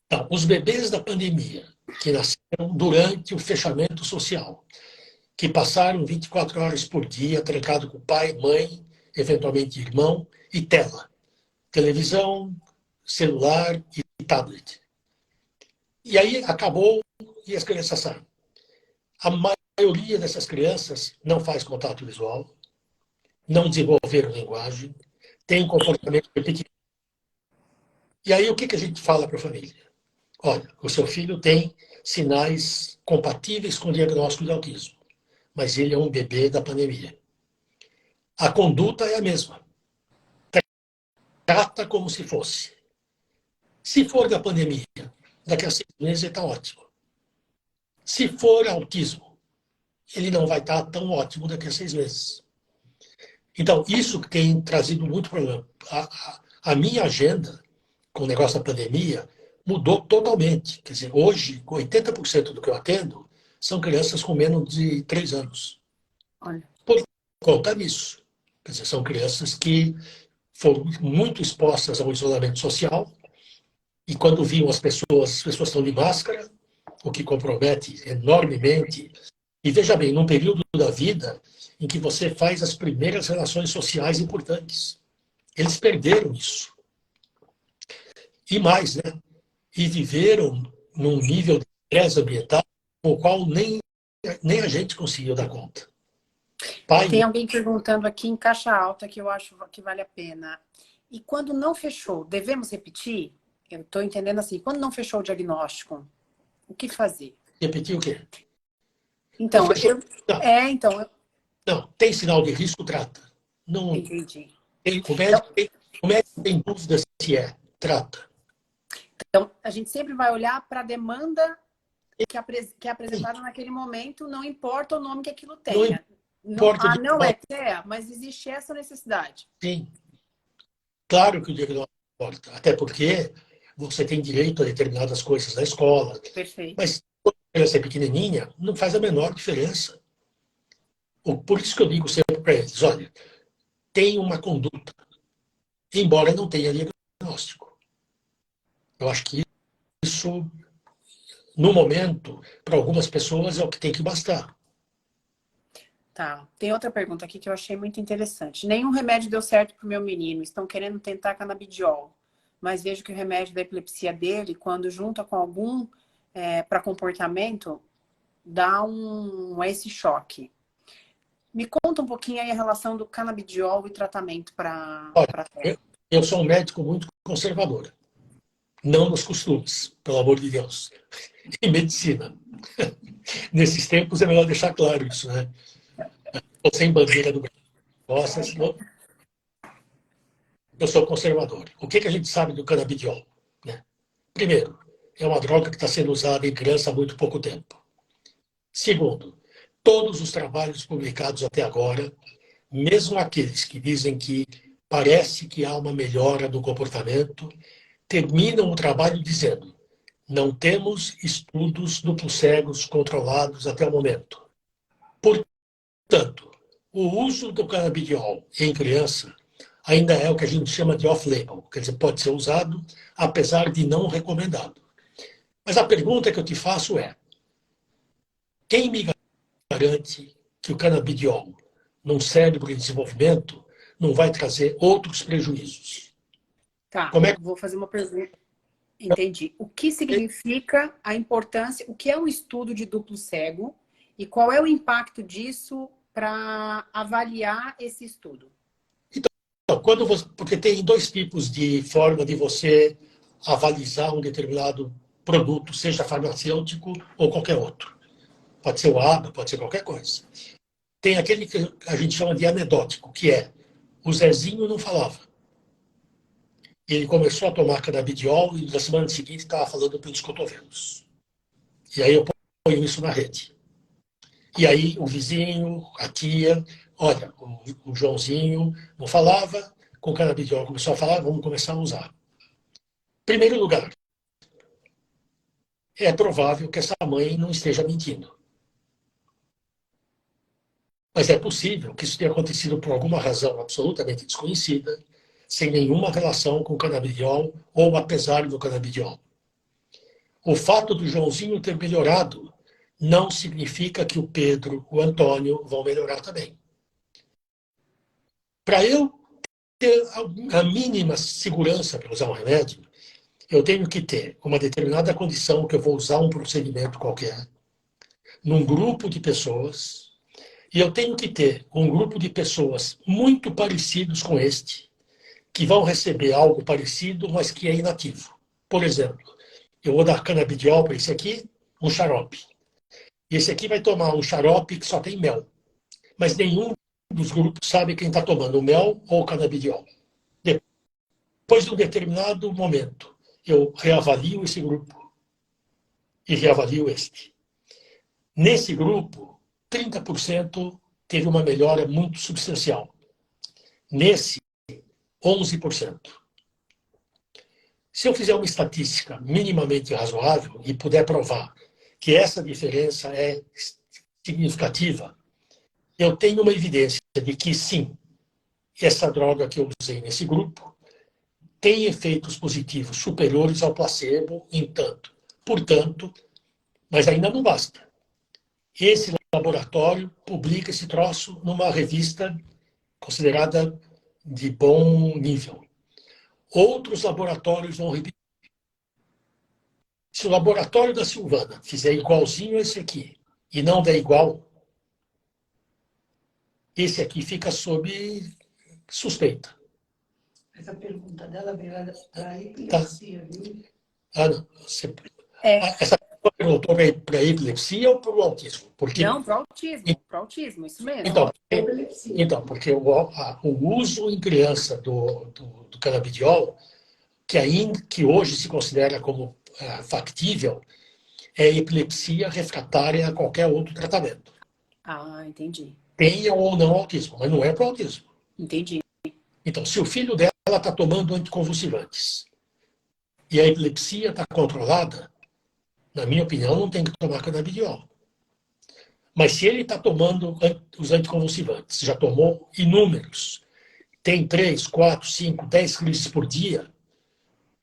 Então, os bebês da pandemia, que nasceram durante o fechamento social, que passaram 24 horas por dia trancado com pai, mãe, eventualmente irmão, e tela. Televisão, celular e tablet. E aí acabou e as crianças saem. A maioria dessas crianças não faz contato visual, não desenvolveram linguagem, tem comportamento repetitivo. E aí o que a gente fala para a família? Olha, o seu filho tem sinais compatíveis com o diagnóstico de autismo, mas ele é um bebê da pandemia. A conduta é a mesma. Trata como se fosse. Se for da pandemia, daqui a 6 meses ele está ótimo. Se for autismo, ele não vai estar tão ótimo daqui a 6 meses. Então, isso que tem trazido muito problema. A minha agenda com o negócio da pandemia mudou totalmente. Quer dizer, hoje, 80% do que eu atendo são crianças com menos de 3 anos.
Olha.
Por conta disso. Quer dizer, são crianças que foram muito expostas ao isolamento social e quando viam as pessoas estão de máscara, o que compromete enormemente. E veja bem, num período da vida em que você faz as primeiras relações sociais importantes. Eles perderam isso. E mais, né? E viveram num nível de estresse ambiental com o qual nem a gente conseguiu dar conta. Pai,
Tem alguém perguntando aqui em caixa alta que eu acho que vale a pena. E quando não fechou, devemos repetir? Eu estou entendendo assim, quando não fechou o diagnóstico, o que fazer?
repetir o quê?
Então,
Não. Não, tem sinal de risco, trata. Não,
entendi.
o médico tem dúvida se trata.
Então, a gente sempre vai olhar para a demanda que é apresentada naquele momento, não importa o nome que aquilo tenha. Não é TEA, mas existe essa necessidade.
Sim. Claro que o diagnóstico importa, até porque você tem direito a determinadas coisas na escola.
Perfeito.
Mas quando a criança é pequenininha, não faz a menor diferença. Por isso que eu digo sempre para eles, olha, tem uma conduta, embora não tenha diagnóstico. Eu acho que isso, no momento, para algumas pessoas é o que tem que bastar.
Tá. Tem outra pergunta aqui que eu achei muito interessante. Nenhum remédio deu certo para o meu menino. Estão querendo tentar canabidiol. Mas vejo que o remédio da epilepsia dele, quando junta com algum para comportamento, dá esse choque. Me conta um pouquinho aí a relação do canabidiol e tratamento para...
Eu sou um médico muito conservador. Não nos costumes, pelo amor de Deus. Em medicina. Nesses tempos é melhor deixar claro isso, né? Estou sem bandeira do Brasil. Eu sou conservador. O que a gente sabe do canabidiol? Né? Primeiro, é uma droga que está sendo usada em criança há muito pouco tempo. Segundo, todos os trabalhos publicados até agora, mesmo aqueles que dizem que parece que há uma melhora do comportamento, terminam o trabalho dizendo: não temos estudos duplos cegos controlados até o momento. Portanto, o uso do canabidiol em criança ainda é o que a gente chama de off-label, quer dizer, pode ser usado, apesar de não recomendado. Mas a pergunta que eu te faço é: quem me garante que o canabidiol, num cérebro em desenvolvimento, não vai trazer outros prejuízos?
Tá, vou fazer uma pergunta. Entendi. O que significa a importância, o que é um estudo de duplo cego e qual é o impacto disso para avaliar esse estudo?
Então, porque tem dois tipos de forma de você avalizar um determinado produto, seja farmacêutico ou qualquer outro. Pode ser o ABA, pode ser qualquer coisa. Tem aquele que a gente chama de anedótico, que é o Zezinho não falava. Ele começou a tomar canabidiol e na semana seguinte estava falando pelos cotovelos. E aí eu ponho isso na rede. E aí o vizinho, a tia, olha, o Joãozinho não falava, com canabidiol começou a falar, vamos começar a usar. Primeiro lugar, é provável que essa mãe não esteja mentindo. Mas é possível que isso tenha acontecido por alguma razão absolutamente desconhecida, sem nenhuma relação com o canabidiol ou apesar do canabidiol. O fato do Joãozinho ter melhorado não significa que o Pedro, o Antônio vão melhorar também. Para eu ter a mínima segurança para usar um remédio, eu tenho que ter uma determinada condição que eu vou usar um procedimento qualquer, num grupo de pessoas, e eu tenho que ter um grupo de pessoas muito parecidos com este, que vão receber algo parecido, mas que é inativo. Por exemplo, eu vou dar canabidiol para esse aqui, um xarope. E esse aqui vai tomar um xarope que só tem mel. Mas nenhum dos grupos sabe quem está tomando o mel ou o canabidiol. Depois de um determinado momento, eu reavalio esse grupo e reavalio este. Nesse grupo, 30% teve uma melhora muito substancial. Nesse, 11%. Se eu fizer uma estatística minimamente razoável e puder provar que essa diferença é significativa, eu tenho uma evidência de que, sim, essa droga que eu usei nesse grupo tem efeitos positivos superiores ao placebo, portanto, mas ainda não basta. Esse laboratório publica esse troço numa revista considerada de bom nível. Outros laboratórios vão repetir. Se o laboratório da Silvana fizer igualzinho a esse aqui e não der igual, esse aqui fica sob suspeita.
Essa pergunta dela veio para
Tá.
epilepsia, viu?
Não. Essa pessoa perguntou para a epilepsia ou para o autismo? Porque,
Não, para autismo, isso mesmo.
Porque o uso em criança do canabidiol, que hoje se considera como factível, é epilepsia refratária a qualquer outro tratamento.
Ah, entendi.
Tenha ou não autismo, mas não é para autismo.
Entendi.
Então, se o filho dela está tomando anticonvulsivantes e a epilepsia está controlada, na minha opinião, não tem que tomar canabidiol. Mas se ele está tomando os anticonvulsivantes, já tomou inúmeros, tem 3, 4, 5, 10 crises por dia,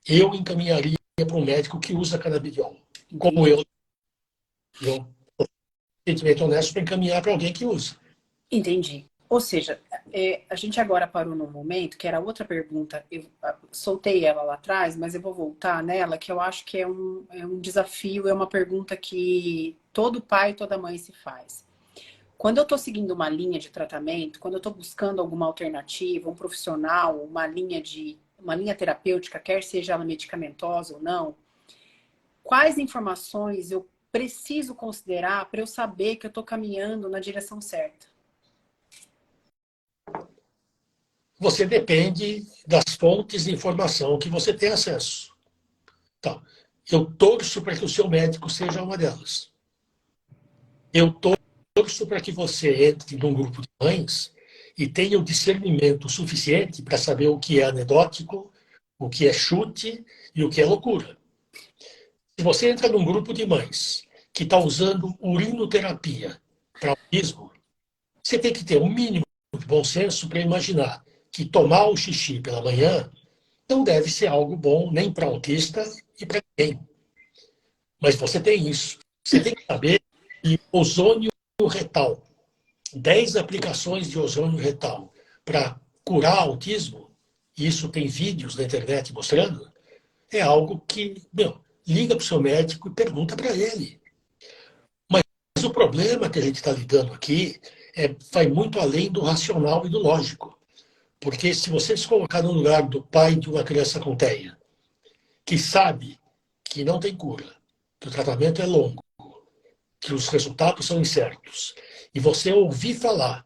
eu encaminharia para um médico que usa canabidiol.
Entendi.
Como eu sentimento honesto para encaminhar para alguém que usa.
Entendi. Ou seja, a gente agora parou num momento que era outra pergunta. Eu soltei ela lá atrás, mas eu vou voltar nela, que eu acho que é um desafio, é uma pergunta que todo pai e toda mãe se faz. Quando eu estou seguindo uma linha de tratamento, quando eu estou buscando alguma alternativa, um profissional, uma linha terapêutica, quer seja ela medicamentosa ou não, quais informações eu preciso considerar para eu saber que eu estou caminhando na direção certa?
Você depende das fontes de informação que você tem acesso. Então, eu torço para que o seu médico seja uma delas. Eu torço para que você entre num grupo de mães e tenha o discernimento suficiente para saber o que é anedótico, o que é chute e o que é loucura. Se você entra num grupo de mães que está usando urinoterapia para autismo, você tem que ter um mínimo de bom senso para imaginar que tomar o xixi pela manhã não deve ser algo bom nem para autista e para ninguém. Mas você tem isso. Você tem que saber que ozônio retal, 10 aplicações de ozônio retal para curar autismo, e isso tem vídeos na internet mostrando, é algo que, liga para o seu médico e pergunta para ele. Mas o problema que a gente está lidando aqui vai muito além do racional e do lógico. Porque se você se colocar no lugar do pai de uma criança com TEA, que sabe que não tem cura, que o tratamento é longo, que os resultados são incertos, e você ouvir falar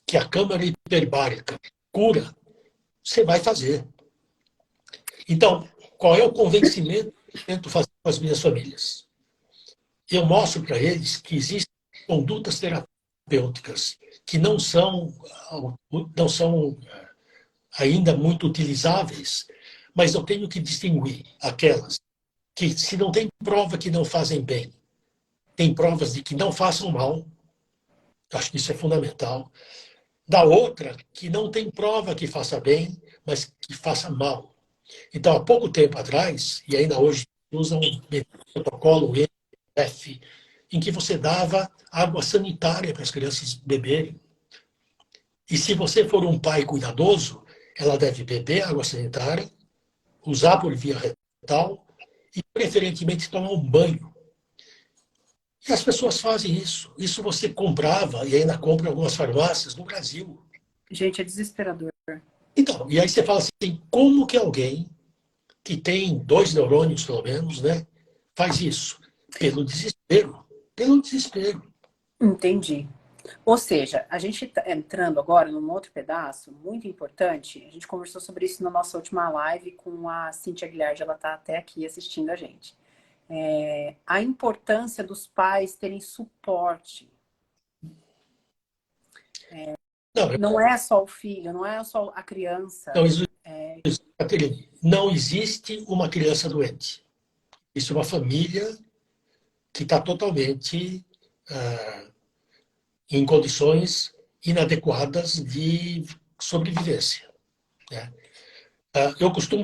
que a câmara hiperbárica cura, você vai fazer. Então, qual é o convencimento que eu tento fazer com as minhas famílias? Eu mostro para eles que existem condutas terapêuticas que não são ainda muito utilizáveis, mas eu tenho que distinguir aquelas que se não tem prova que não fazem bem, tem provas de que não façam mal, eu acho que isso é fundamental. Da outra, que não tem prova que faça bem, mas que faça mal. Então, há pouco tempo atrás, e ainda hoje usam um protocolo EF, em que você dava água sanitária para as crianças beberem. E se você for um pai cuidadoso, ela deve beber água sanitária, usar por via retal e, preferentemente, tomar um banho. E as pessoas fazem isso. Isso você comprava e ainda compra em algumas farmácias no Brasil.
Gente, é desesperador.
Então, e aí você fala assim, como que alguém que tem 2 neurônios, pelo menos, né, faz isso? Pelo desespero. Pelo desespero.
Entendi. Ou seja, a gente está entrando agora num outro pedaço muito importante. A gente conversou sobre isso na nossa última live com a Cíntia Guilherme, ela está até aqui assistindo a gente. A importância dos pais terem suporte.
Não,
Não é só o filho, não é só a criança.
não, Caterine, não existe uma criança doente. Isso é uma família que está totalmente em condições inadequadas de sobrevivência, né? Eu costumo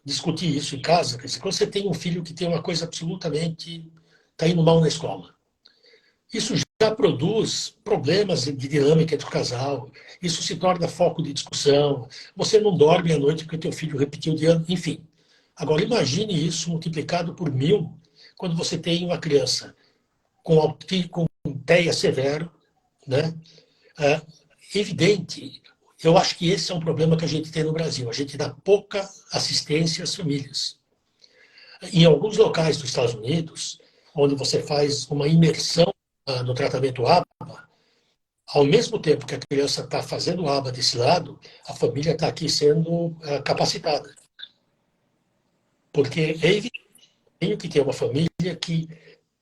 discutir isso em casa. Quer dizer, quando você tem um filho que tem uma coisa absolutamente... está indo mal na escola, isso já produz problemas de dinâmica entre o casal, isso se torna foco de discussão, você não dorme à noite porque teu filho repetiu de ano, enfim. Agora, imagine isso multiplicado por 1000, quando você tem uma criança com TEA severo, né? É evidente, eu acho que esse é um problema que a gente tem no Brasil. A gente dá pouca assistência às famílias. Em alguns locais dos Estados Unidos, onde você faz uma imersão no tratamento ABA, ao mesmo tempo que a criança está fazendo ABA desse lado, a família está aqui sendo capacitada. Porque é evidente que ter uma família que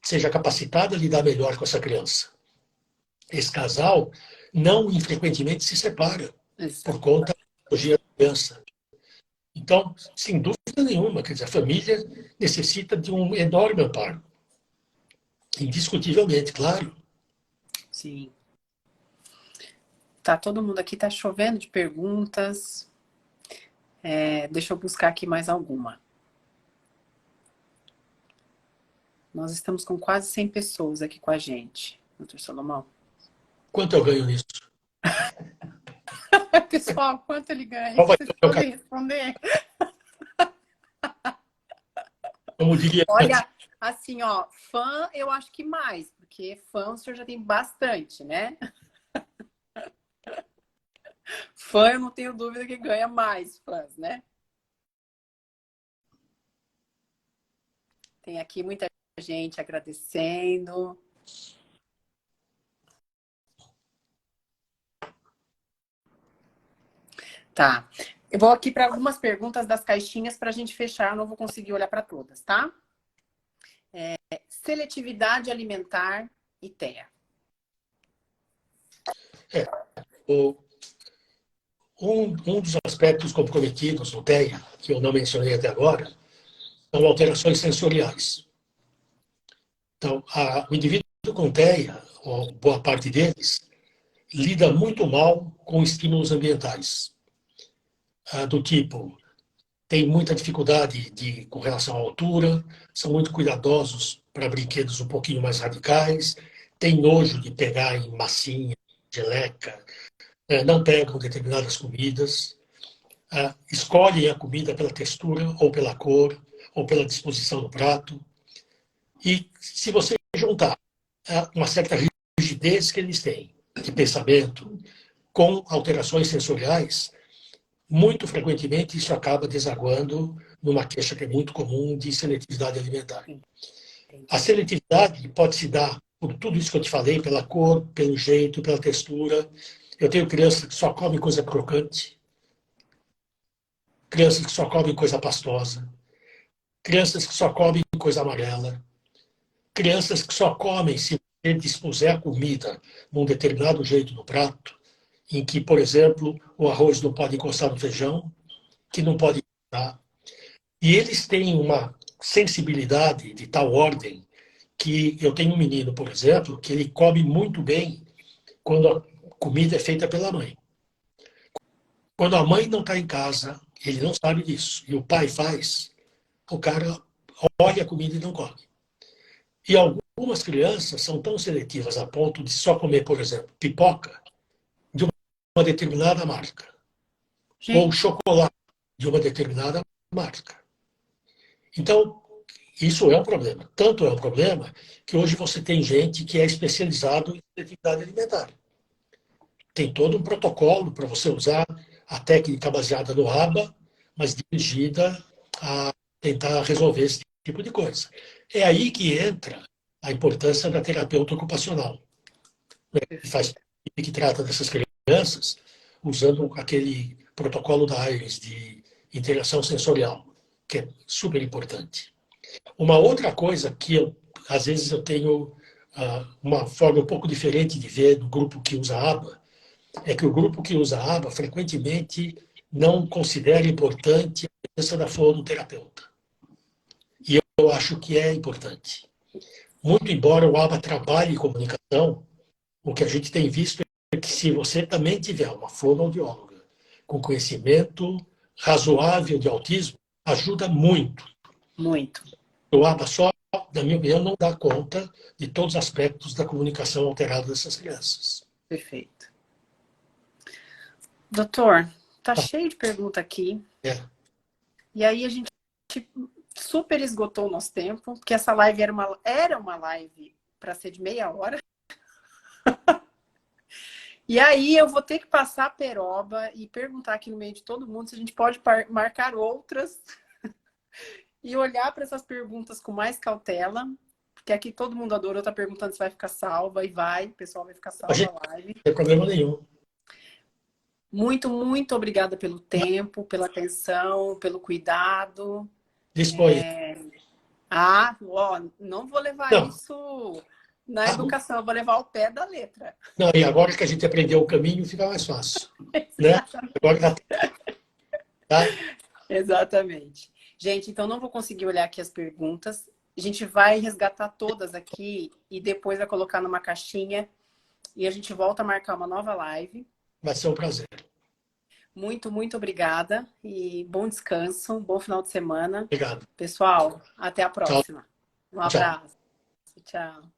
seja capacitada a lidar melhor com essa criança. Esse casal não infrequentemente se separa por conta da patologia da criança. Então, sem dúvida nenhuma, quer dizer, a família necessita de um enorme amparo. Indiscutivelmente, claro.
Sim. Tá, todo mundo aqui tá chovendo de perguntas. Deixa eu buscar aqui mais alguma. Nós estamos com quase 100 pessoas aqui com a gente, doutor Salomão.
Quanto eu ganho nisso?
Pessoal, quanto ele ganha?
Qual vai
Vocês
ser o meu
podem responder?
Como diria antes,
Olha, assim, ó, fã eu acho que mais, porque fã o senhor já tem bastante, né? Fã eu não tenho dúvida que ganha mais fãs, né? Tem aqui muita gente agradecendo. Tá. Eu vou aqui para algumas perguntas das caixinhas para a gente fechar. Eu não vou conseguir olhar para todas, tá? Seletividade alimentar e TEA.
um dos aspectos comprometidos no TEA, que eu não mencionei até agora, são alterações sensoriais. Então, o indivíduo com TEA, ou boa parte deles, lida muito mal com estímulos ambientais, do tipo, tem muita dificuldade com relação à altura, são muito cuidadosos para brinquedos um pouquinho mais radicais, tem nojo de pegar em massinha, geleca, não pegam determinadas comidas, escolhem a comida pela textura, ou pela cor, ou pela disposição do prato. E se você juntar uma certa rigidez que eles têm de pensamento com alterações sensoriais, muito frequentemente isso acaba desaguando numa queixa que é muito comum de seletividade alimentar. A seletividade pode se dar por tudo isso que eu te falei, pela cor, pelo jeito, pela textura. Eu tenho crianças que só comem coisa crocante, crianças que só comem coisa pastosa, crianças que só comem coisa amarela, crianças que só comem se você dispuser a comida num determinado jeito no prato, em que, por exemplo, o arroz não pode encostar no feijão, que não pode encostar. E eles têm uma sensibilidade de tal ordem que eu tenho um menino, por exemplo, que ele come muito bem quando a comida é feita pela mãe. Quando a mãe não está em casa, ele não sabe disso, e o pai faz, o cara olha a comida e não come. E algumas crianças são tão seletivas a ponto de só comer, por exemplo, pipoca de uma determinada marca, ou
Gente,
chocolate de uma determinada marca. Então, isso é um problema. Tanto é um problema que hoje você tem gente que é especializado em seletividade alimentar. Tem todo um protocolo para você usar a técnica baseada no ABA, mas dirigida a tentar resolver esse tipo de coisa. É aí que entra a importância da terapeuta ocupacional, né, que trata dessas crianças usando aquele protocolo da IRIS de interação sensorial, que é super importante. Uma outra coisa que às vezes eu tenho uma forma um pouco diferente de ver do grupo que usa ABA, é que o grupo que usa ABA frequentemente não considera importante a presença da fonoterapeuta. E eu acho que é importante. Muito embora o ABA trabalhe em comunicação, o que a gente tem visto é que se você também tiver uma fonoaudióloga com conhecimento razoável de autismo, ajuda muito.
muito.
O ABA só, na minha opinião, não dá conta de todos os aspectos da comunicação alterada dessas crianças.
Perfeito. Doutor, tá
Tá.
cheio de pergunta aqui.
É.
E aí a gente super esgotou o nosso tempo, porque essa live era uma live para ser de meia hora. E aí eu vou ter que passar a peroba e perguntar aqui no meio de todo mundo se a gente pode marcar outras e olhar para essas perguntas com mais cautela, porque aqui todo mundo adorou, tá perguntando se vai ficar salva, e vai, o pessoal vai ficar salva
A gente
a live.
não tem problema nenhum.
Muito, muito obrigada pelo tempo, pela atenção, pelo cuidado.
Disponha.
Não vou levar
Não,
isso na educação, eu vou levar ao pé da letra.
não, e agora que a gente aprendeu o caminho, fica mais fácil. Né? Agora tá.
Exatamente. Gente, então não vou conseguir olhar aqui as perguntas. A gente vai resgatar todas aqui e depois vai colocar numa caixinha e a gente volta a marcar uma nova live.
Vai ser um prazer.
Muito, muito obrigada e bom descanso, bom final de semana.
Obrigado.
Pessoal, até a
Tchau.
próxima. Um
Tchau.
abraço. Tchau.